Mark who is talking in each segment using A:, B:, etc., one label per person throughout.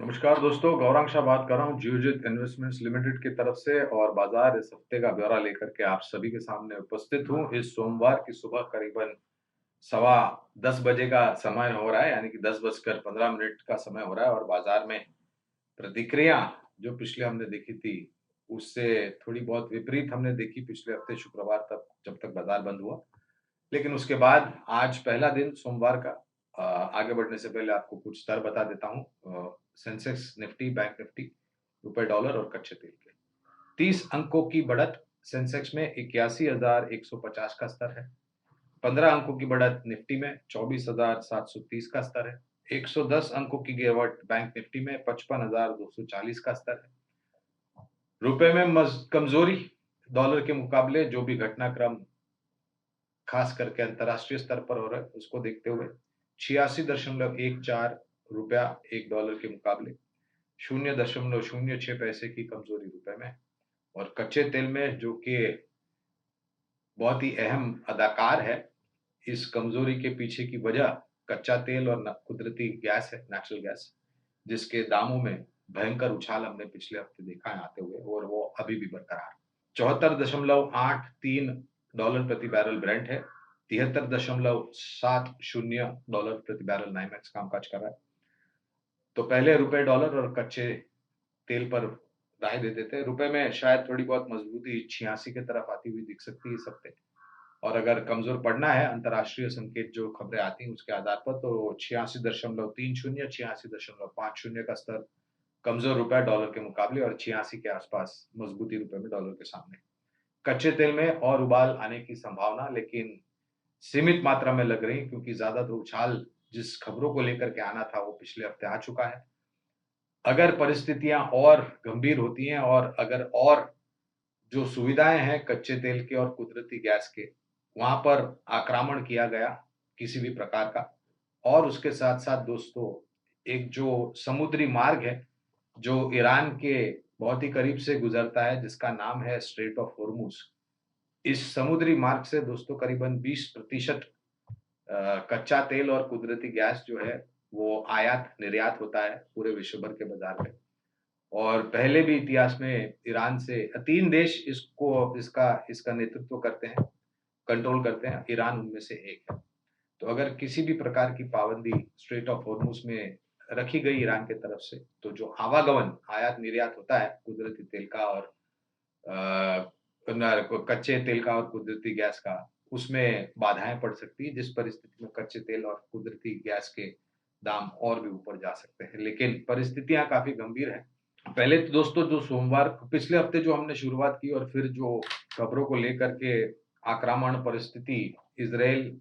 A: नमस्कार दोस्तों, गौरांग शाह बात कर रहा हूँ जियोजित इन्वेस्टमेंट्स लिमिटेड की तरफ से और बाजार इस हफ्ते का ब्यौरा लेकर के आप सभी के सामने उपस्थित हूँ। इस सोमवार की सुबह करीबन सवा 10 बजे का समय हो रहा है, यानी कि 10:15 का समय हो रहा है और बाजार में प्रतिक्रिया जो पिछले हमने देखी थी, उससे थोड़ी बहुत विपरीत हमने देखी पिछले हफ्ते शुक्रवार तक, जब तक बाजार बंद हुआ। लेकिन उसके बाद आज पहला दिन सोमवार का। आगे बढ़ने से पहले आपको कुछ दर बता देता हूँ। सेंसेक्स निफ्टी, बैंक निफ्टी, रुपए डॉलर और कच्चे तेल के 30 अंकों की बढ़त। सेंसेक्स में 81,150 का स्तर है। 15 अंकों की बढ़त निफ्टी में 24,730 का स्तर है। 110 अंकों की गिरावट बैंक निफ्टी में 55,240 का स्तर है। रुपए में कमजोरी डॉलर के मुकाबले, जो भी घटनाक्रम खास करके अंतर्राष्ट्रीय स्तर पर हो रहा है, उसको देखते हुए 86.14 रुपया एक डॉलर के मुकाबले 0.06 पैसे की कमजोरी रुपए में। और कच्चे तेल में, जो कि बहुत ही अहम अदाकार है इस कमजोरी के पीछे की वजह, कच्चा तेल और कुदरती गैस है, नेचुरल गैस, जिसके दामों में भयंकर उछाल हमने पिछले हफ्ते देखा है आते हुए, और वो अभी भी बरकरार। 74.83 डॉलर प्रति बैरल ब्रेंट है। 73.70 डॉलर प्रति बैरल नाइमेक्स कामकाज कर रहा है। तो पहले रुपए डॉलर और कच्चे तेल पर राय दे देते हैं। रुपए में शायद थोड़ी बहुत मजबूती 86 की तरफ आती हुई दिख सकती है इस हफ्ते। और अगर कमजोर पड़ना है, अंतर्राष्ट्रीय संकेत जो खबरें आती हैं उसके आधार पर, तो 86.30, 86.50 का स्तर कमजोर रुपए डॉलर के मुकाबले और 86 के आसपास मजबूती रुपए में डॉलर के सामने। कच्चे तेल में और उबाल आने की संभावना, लेकिन सीमित मात्रा में लग रही, क्योंकि ज्यादातर उछाल जिस खबरों को लेकर के आना था वो पिछले हफ्ते आ चुका है। अगर परिस्थितियां और गंभीर होती हैं और अगर और जो सुविधाएं हैं कच्चे तेल के और कुदरती गैस के, वहां पर आक्रमण किया गया किसी भी प्रकार का, और उसके साथ साथ दोस्तों एक जो समुद्री मार्ग है जो ईरान के बहुत ही करीब से गुजरता है, जिसका नाम है स्ट्रेट ऑफ हॉर्मुज। इस समुद्री मार्ग से दोस्तों करीबन 20% कच्चा तेल और कुदरती गैस जो है वो आयात निर्यात होता है पूरे विश्व भर के बाजार में। और पहले भी इतिहास में ईरान से 3 देश इसको इसका इसका नेतृत्व करते हैं, कंट्रोल करते हैं, ईरान उनमें से एक है। तो अगर किसी भी प्रकार की पाबंदी स्ट्रेट ऑफ हॉर्मुज में रखी गई ईरान की तरफ से, तो जो आवागमन आयात निर्यात होता है कुदरती तेल का और कच्चे तेल का और कुदरती गैस का, उसमें बाधाएं पड़ सकती है, जिस परिस्थिति में कच्चे तेल और कुदरती गैस के दाम और भी ऊपर जा सकते हैं। लेकिन परिस्थितियां काफी गंभीर हैं। पहले तो दोस्तों जो सोमवार पिछले हफ्ते जो हमने शुरुआत की, और फिर जो खबरों को लेकर के आक्रामण परिस्थिति इसराइल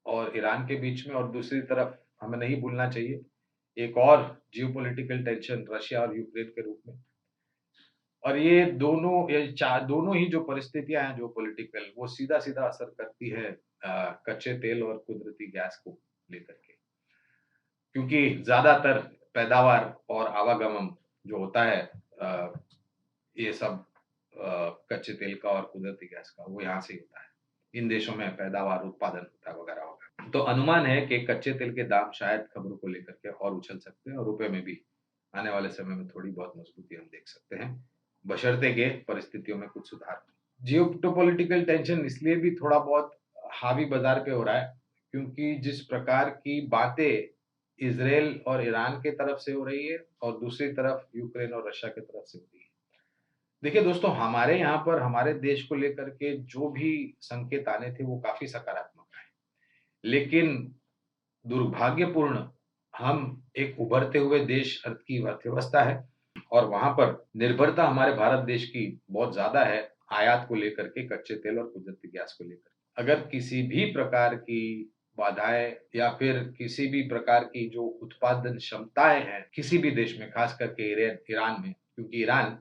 A: और ईरान के बीच में, और दूसरी तरफ हमें नहीं भूलना चाहिए एक और जियोपॉलिटिकल टेंशन रशिया और यूक्रेन के रूप में। और दोनों ही जो परिस्थितियां हैं जो पॉलिटिकल, वो सीधा सीधा असर करती है कच्चे तेल और कुदरती गैस को लेकर के, क्योंकि ज्यादातर पैदावार और आवागमन जो होता है अ, ये सब कच्चे तेल का और कुदरती गैस का, वो यहाँ से ही होता है। इन देशों में पैदावार उत्पादन होता है वगैरह वगैरह। तो अनुमान है कि कच्चे तेल के दाम शायद खबरों को लेकर के और उछल सकते हैं, और रुपए में भी आने वाले समय में थोड़ी बहुत मजबूती हम देख सकते हैं, बशर्ते के परिस्थितियों में कुछ सुधार। जियोपोलिटिकल टेंशन इसलिए भी थोड़ा बहुत हावी बाजार पे हो रहा है, क्योंकि जिस प्रकार की बातें इसराइल और ईरान के तरफ से हो रही है और दूसरी तरफ यूक्रेन और रशिया की तरफ से हो रही है। देखिए दोस्तों, हमारे यहाँ पर हमारे देश को लेकर के जो भी संकेत आने थे वो काफी सकारात्मक आए, लेकिन दुर्भाग्यपूर्ण, हम एक उभरते हुए देश अर्थ की अर्थव्यवस्था है, और वहां पर निर्भरता हमारे भारत देश की बहुत ज्यादा है आयात को लेकर के, कच्चे तेल और कुदरती गैस को लेकर। अगर किसी भी प्रकार की बाधाएं या फिर किसी भी प्रकार की जो उत्पादन क्षमताएं हैं किसी भी देश में, खास करके ईरान में, क्योंकि ईरान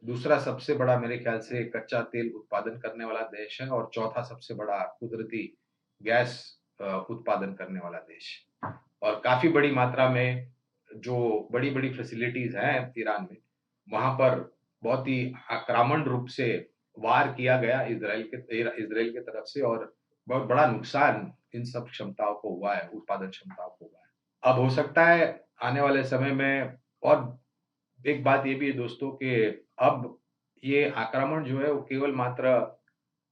A: दूसरा सबसे बड़ा मेरे ख्याल से कच्चा तेल उत्पादन करने वाला देश है और चौथा सबसे बड़ा कुदरती गैस उत्पादन करने वाला देश, और काफी बड़ी मात्रा में जो बड़ी बड़ी फैसिलिटीज हैं ईरान में, वहां पर बहुत ही आक्रामक रूप से वार किया गया इसराइल के तरफ से, और बहुत बड़ा नुकसान इन सब क्षमताओं को हुआ है, उत्पादन क्षमताओं को हुआ है। अब हो सकता है आने वाले समय में और एक बात ये भी है दोस्तों कि अब ये आक्रमण जो है वो केवल मात्र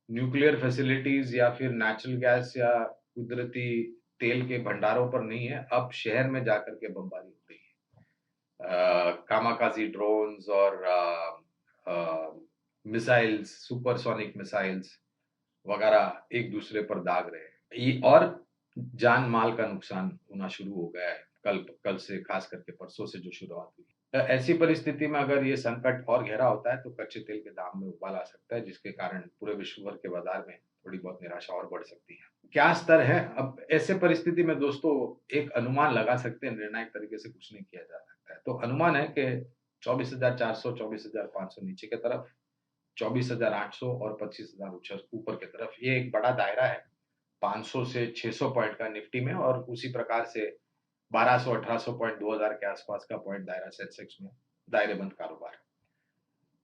A: न्यूक्लियर फैसिलिटीज़ या फिर नेचुरल गैस या कुदरती तेल के भंडारों पर नहीं है, अब शहर में जाकर के बमबारी हो रही है। कामाकाजी ड्रोन्स और मिसाइल्स, सुपरसोनिक मिसाइल्स वगैरह एक दूसरे पर दाग रहे हैं। ये और जान माल का नुकसान होना शुरू हो गया है। कल से खास करके परसों से जो शुरुआत हुई। ऐसी परिस्थिति में अगर ये संकट और गहरा होता है तो कच्चे तेल के दाम में उबाल आ सकता है, जिसके कारण पूरे विश्व भर के बाजार में थोड़ी बहुत निराशा और बढ़ सकती है। क्या स्तर है? अब ऐसे परिस्थिति में दोस्तों एक अनुमान लगा सकते हैं, निर्णायक तरीके से कुछ नहीं किया जा सकता है। तो अनुमान है कि 24,400 24,500 नीचे की तरफ, 24,800 और 25,000 ऊपर की तरफ। ये एक बड़ा दायरा है, 500 से 600 पॉइंट का निफ्टी में, और उसी प्रकार से 1200-1800 पॉइंट 2000 के आसपास का पॉइंट दायरा सेंसेक्स में दायरेबंद कारोबार।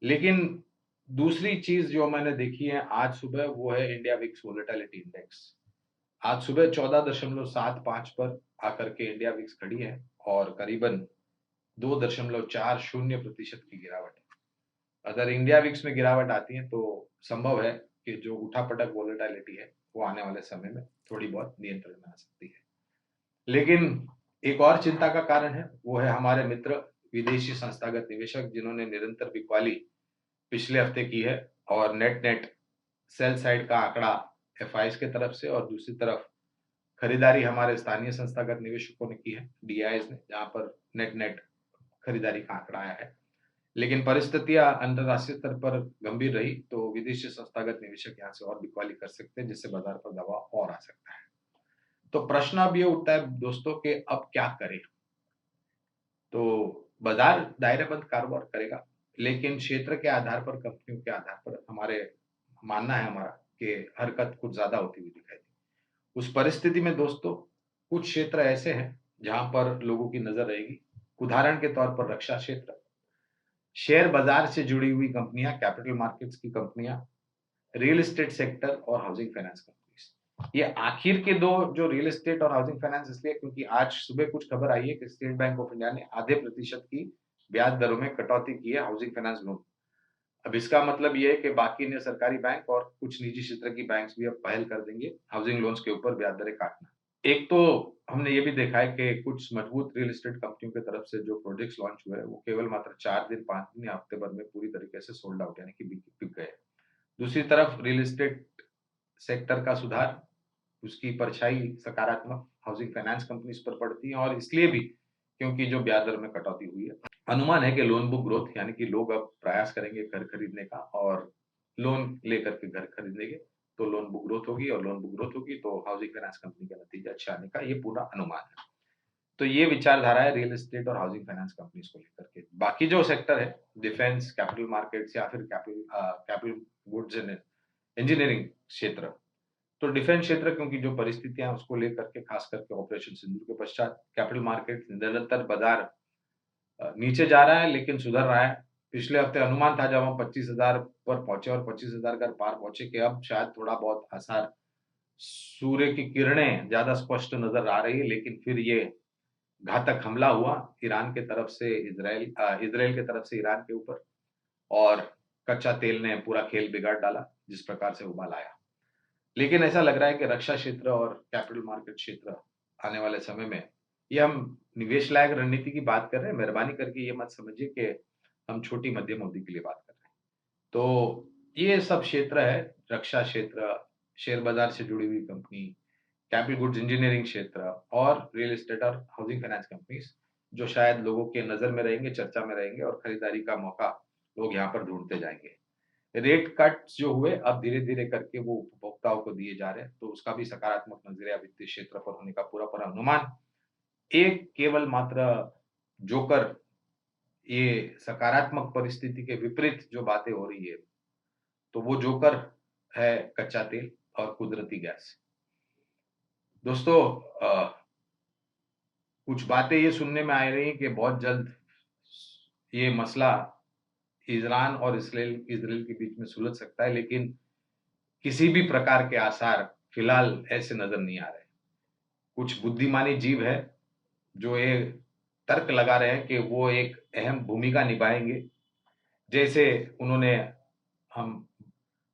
A: लेकिन दूसरी चीज जो मैंने देखी है आज सुबह, वो है इंडिया विक्स वोलेटिलिटी इंडेक्स। आज सुबह 14.75 पर आकर के इंडिया विक्स खड़ी है और करीबन 2.40% की गिरावट है। अगर इंडिया विक्स में गिरावट आती है तो संभव है कि जो उठापटक वोलेटिलिटी है वो आने वाले समय में थोड़ी बहुत नियंत्रण में आ सकती है। लेकिन एक और चिंता का कारण है, वो है हमारे मित्र विदेशी संस्थागत निवेशक, जिन्होंने निरंतर बिकवाली पिछले हफ्ते की है और नेट सेल साइड का आंकड़ा एफआईज की तरफ से और दूसरी तरफ खरीदारी हमारे स्थानीय संस्थागत निवेशकों ने की है, डीआईज ने, जहां पर नेट खरीदारी का आंकड़ा आया है। लेकिन परिस्थितियां अंतरराष्ट्रीय स्तर पर गंभीर रही तो विदेशी संस्थागत निवेशक यहाँ से और बिकवाली कर सकते हैं, जिससे बाजार पर दबाव और आ सकता है। तो प्रश्न अब ये उठता है दोस्तों कि अब क्या करें? तो बाजार दायरेबंद कारोबार करेगा, लेकिन क्षेत्र के आधार पर, कंपनियों के आधार पर हमारे मानना है हमारा कि हरकत कुछ ज्यादा होती हुई दिखाई दी। उस परिस्थिति में दोस्तों कुछ क्षेत्र ऐसे हैं जहां पर लोगों की नजर रहेगी। उदाहरण के तौर पर रक्षा क्षेत्र, शेयर बाजार से जुड़ी हुई कंपनियां, कैपिटल मार्केट्स की कंपनियां, रियल एस्टेट सेक्टर और हाउसिंग फाइनेंस कंपनीज। ये आखिर के दो, जो रियल एस्टेट और हाउसिंग फाइनेंस, इसलिए क्योंकि आज सुबह कुछ खबर आई है कि स्टेट बैंक ऑफ इंडिया ने आधे प्रतिशत की ब्याज दरों में कटौती की है हाउसिंग फाइनेंस लोन। अब इसका मतलब ये है कि बाकी ने सरकारी बैंक और कुछ निजी क्षेत्र की बैंक्स भी अब पहल कर देंगे हाउसिंग लोन्स के ऊपर ब्याज दरें काटना। एक तो हमने ये भी देखा है कि कुछ मजबूत रियल एस्टेट कंपनियों की तरफ से जो प्रोजेक्ट्स लॉन्च हुए हैं वो केवल मात्र 4 दिन, 5 दिन या हफ्ते भर में पूरी तरीके से सोल्ड आउट, यानी कि बिक गए। दूसरी तरफ रियल एस्टेट सेक्टर का सुधार, उसकी परछाई सकारात्मक हाउसिंग फाइनेंस कंपनीज पर पड़ती है, और इसलिए भी क्योंकि जो ब्याज दर में कटौती हुई है। अनुमान है कि लोन बुक ग्रोथ, यानी कि लोग अब प्रयास करेंगे घर खरीदने का और लोन लेकर के घर खरीदेंगे, तो लोन बुक ग्रोथ होगी, और लोन बुक ग्रोथ होगी तो हाउसिंग फाइनेंस कंपनी का नतीजा अच्छा आने का ये पूरा अनुमान है। तो ये विचारधारा है रियल एस्टेट और हाउसिंग फाइनेंस कंपनीज को लेकर के। बाकी जो सेक्टर है, डिफेंस, कैपिटल मार्केट्स या फिर कैपिटल गुड्स एंड इंजीनियरिंग क्षेत्र, तो डिफेंस क्षेत्र क्योंकि जो परिस्थितियां उसको लेकर के, खास करके ऑपरेशन सिंदूर के पश्चात कैपिटल मार्केट निरंतर बाजार नीचे जा रहा है लेकिन सुधर रहा है। पिछले हफ्ते अनुमान था जब हम 25,000 पर पहुंचे और 25,000 का पार पहुंचे कि अब शायद थोड़ा बहुत आसार, सूर्य की किरणें ज्यादा स्पष्ट नजर आ रही है, लेकिन फिर ये घातक हमला हुआ ईरान के तरफ से इजराइल के तरफ से ईरान के ऊपर, और कच्चा तेल ने पूरा खेल बिगाड़ डाला जिस प्रकार से उबाल आया। लेकिन ऐसा लग रहा है कि रक्षा क्षेत्र और कैपिटल मार्केट क्षेत्र आने वाले समय में, ये हम निवेश लायक रणनीति की बात कर रहे हैं, मेहरबानी करके ये मत समझिए कि हम छोटी मध्यम अवधि के लिए बात कर रहे हैं। तो ये सब क्षेत्र है, रक्षा क्षेत्र, शेयर बाजार से जुड़ी हुई कंपनी, कैपिटल गुड्स इंजीनियरिंग क्षेत्र और रियल एस्टेट और हाउसिंग फाइनेंस कंपनीज, जो शायद लोगों के नजर में रहेंगे, चर्चा में रहेंगे, और खरीदारी का मौका लोग यहाँ पर ढूंढते जाएंगे। रेट कट्स जो हुए अब धीरे-धीरे करके वो उपभोक्ताओं को दिए जा रहे हैं, तो उसका भी सकारात्मक नज़रिया वित्तीय क्षेत्र पर होने का पूरा-पूरा अनुमान। एक केवल मात्र जोकर, ये सकारात्मक परिस्थिति के विपरीत जो बातें हो रही है, तो वो जोकर है कच्चा तेल और कुदरती गैस। दोस्तों, कुछ बातें ये सुनने में आ रही हैं कि बहुत जल्द ये मसला ईरान और इज़राइल के बीच में सुलझ सकता है, लेकिन किसी भी प्रकार के आसार फिलहाल ऐसे नजर नहीं आ रहे। कुछ बुद्धिमानी जीव है जो ये तर्क लगा रहे हैं कि वो एक अहम भूमिका निभाएँगे। जैसे उन्होंने हम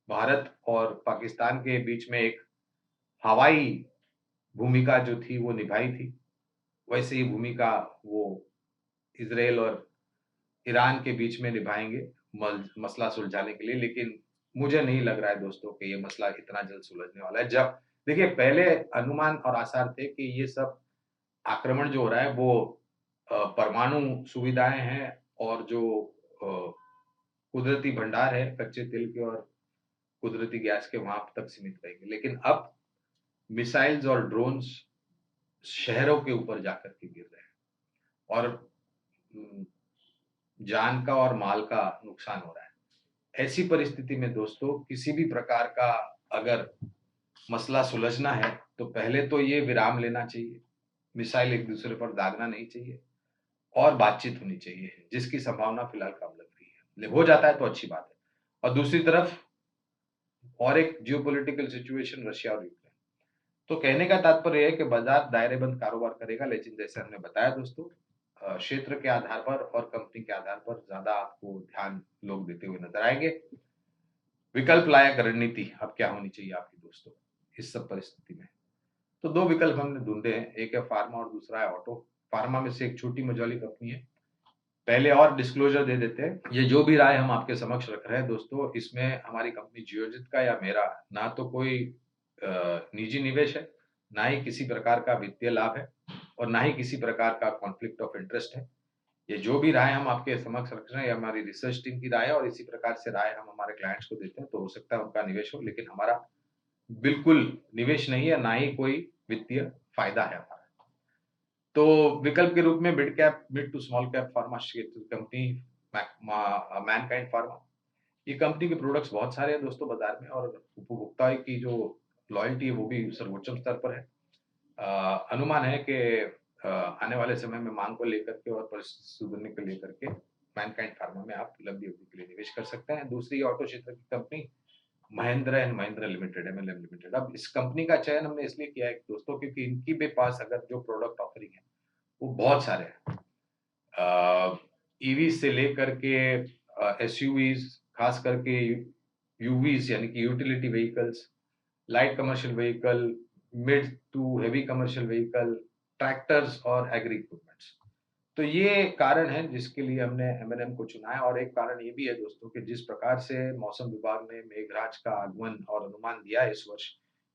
A: भारत और पाकिस्तान के बीच में एक हवाई भूमिका जो थी वो निभाई थी, वैसे ही भूमिका वो इज़राइल और ईरान के बीच में निभाएँगे मसला सुलझाने के लिए। लेकिन मुझे नहीं लग रहा है दोस्तों कि ये मसला इतना जल्द सुलझने वाला है। जब देखिए पहले अनुमान और आसार थे कि ये सब आक्रमण जो हो रहा है वो परमाणु सुविधाएँ हैं और जो अ, कुदरती भंडार है कच्चे तेल के और कुदरती गैस के वहाँ तक सीमित रहेंगे। लेकिन अब मिसाइल्स और ड्रोन्स शहरों के ऊपर जाकर के गिर रहे हैं और उम, जान का और माल का नुकसान हो रहा है। ऐसी परिस्थिति में दोस्तों किसी भी प्रकार का अगर मसला सुलझना है, तो पहले तो ये विराम लेना चाहिए, मिसाइल एक-दूसरे पर दागना नहीं चाहिए और बातचीत होनी चाहिए, जिसकी संभावना फिलहाल कम लग रही है। हो जाता है तो अच्छी बात है। और दूसरी तरफ और एक जियोपॉलिटिकल सिचुएशन रशिया और यूक्रेन। तो कहने का तात्पर्य है कि बाज़ार दायरेबंद कारोबार करेगा, लेकिन जैसे हमने बताया दोस्तों क्षेत्र के आधार पर और कंपनी के आधार पर ज़्यादा आपको ध्यान लोग देते हुए नज़र आएँगे। विकल्प लायक रणनीति अब क्या होनी चाहिए आपकी दोस्तों, इस सब परिस्थिति में? तो 2 विकल्प हमने ढूँढे हैं, एक है फार्मा और दूसरा है ऑटो। फार्मा में से एक छोटी मझौली कंपनी है। पहले और डिस्क्लोज़र दे देते हैं, ये जो भी राय हम आपके समक्ष रख रहे हैं दोस्तों, इसमें हमारी कंपनी जियोजित का या मेरा ना तो कोई निजी निवेश है, ना ही किसी प्रकार का वित्तीय लाभ है और ना ही किसी प्रकार का कॉन्फ्लिक्ट ऑफ इंटरेस्ट है। ये जो भी राय हम आपके समक्ष रख रहे हैं, ये हमारी रिसर्च टीम की राय है और इसी प्रकार से राय हम हमारे क्लाइंट्स को देते हैं, तो हो सकता है उनका निवेश हो, लेकिन हमारा बिल्कुल निवेश नहीं है, ना ही कोई वित्तीय फ़ायदा है हमारा। तो विकल्प के रूप में mid to small cap pharma क्षेत्र कंपनी मैनकाइंड फार्मा। ये कंपनी के प्रोडक्ट्स बहुत सारे हैं दोस्तों बाज़ार में और उपभोक्ता की जो लॉयल्टी है वो भी सर्वोच्च स्तर पर है। अनुमान है कि आने वाले समय में माँग को लेकर के और परिस्थिति सुधरने को लेकर के मैनकाइंड फार्मा में आप लंबी अवधि के लिए निवेश कर सकते हैं। दूसरी ऑटो क्षेत्र की company Mahindra and Mahindra limited, MLM limited. अब इस कंपनी का चयन हमने इसलिए किया है दोस्तों क्योंकि इनकी भी पास अगर जो प्रोडक्ट ऑफरिंग है, वो बहुत सारे हैं। ईवी से लेकर के एसयूवीज़, खास करके यूवीज़ यानी कि utility vehicles, light commercial vehicle, mid to heavy commercial vehicle, tractors और एग्री इक्विपमेंट्स। तो ये कारण है जिसके लिए हमने एमएनएम को चुना है और एक कारण ये भी है दोस्तों कि जिस प्रकार से मौसम विभाग ने मेघराज का आगमन और अनुमान दिया है इस वर्ष,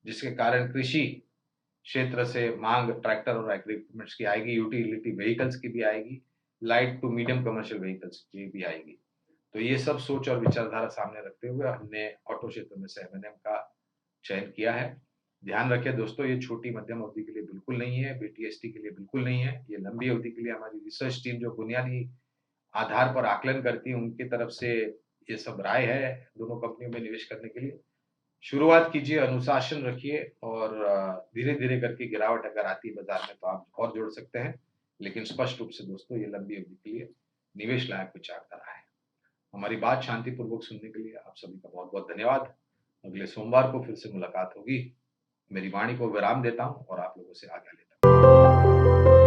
A: जिसके कारण कृषि क्षेत्र से माँग ट्रैक्टर और एग्री इक्विपमेंट्स की आएगी, यूटिलिटी व्हीकल्स की भी आएगी, light to medium commercial vehicles की भी आएगी। तो ये सब सोच और विचारधारा सामने रखते हुए हमने ऑटो क्षेत्र में से एमएनएम का चयन किया है। ध्यान रखें दोस्तों ये छोटी मध्यम अवधि के लिए बिल्कुल नहीं है, बीटीएसटी के लिए बिल्कुल नहीं है। ये लंबी अवधि के लिए हमारी रिसर्च टीम जो बुनियादी आधार पर आकलन करती है उनकी तरफ से ये सब राय है दोनों कंपनियों में निवेश करने के लिए। शुरुआत कीजिए, अनुशासन रखिए और धीरे-धीरे करके गिरावट अगर आती है बाज़ार में तो आप और जोड़ सकते हैं। लेकिन स्पष्ट रूप से दोस्तों ये लंबी अवधि के लिए निवेश लायक विचारधारा है। हमारी बात शांतिपूर्वक सुनने के लिए आप सभी का बहुत-बहुत धन्यवाद। अगले सोमवार को फिर से मुलाकात होगी। मेरी वाणी को विराम देता हूँ और आप लोगों से आज्ञा लेता हूँ।